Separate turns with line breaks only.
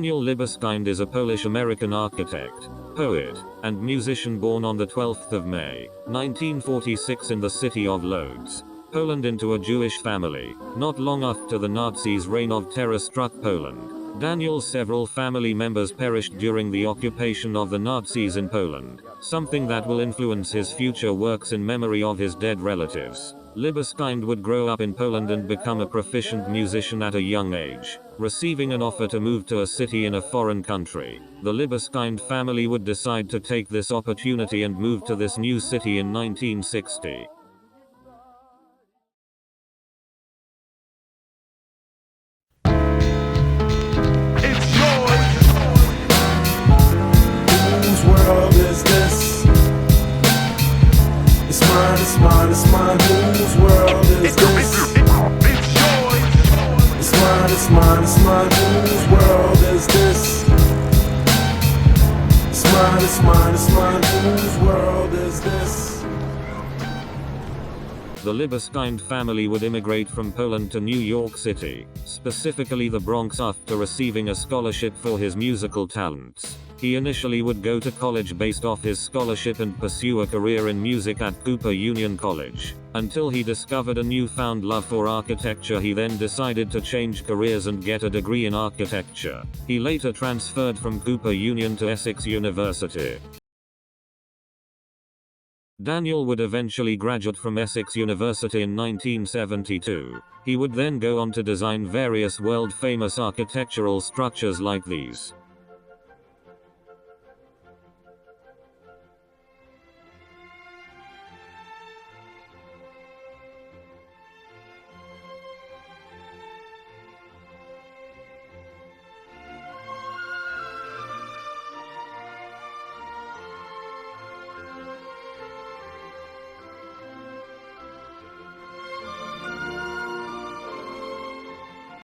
Daniel Libeskind is a Polish-American architect, poet, and musician born on the 12th of May, 1946 in the city of Lód'z, Poland into a Jewish family. Not long after the Nazis' reign of terror struck Poland, Daniel's several family members perished during the occupation of the Nazis in Poland, something that will influence his future works in memory of his dead relatives. Libeskind would grow up in Poland and become a proficient musician at a young age. Receiving an offer to move to a city in a foreign country, the Libeskind family would decide to take this opportunity and move to this new city in 1960.
It's mine, whose world is this? It's mine, whose world is this? It's mine, whose world is this?
The Libeskind family would immigrate from Poland to New York City, specifically the Bronx, after receiving a scholarship for his musical talents. He initially would go to college based off his scholarship and pursue a career in music at Cooper Union College. Until he discovered a newfound love for architecture, he then decided to change careers and get a degree in architecture. He later transferred from Cooper Union to Essex University. Daniel would eventually graduate from Essex University in 1972. He would then go on to design various world-famous architectural structures like these.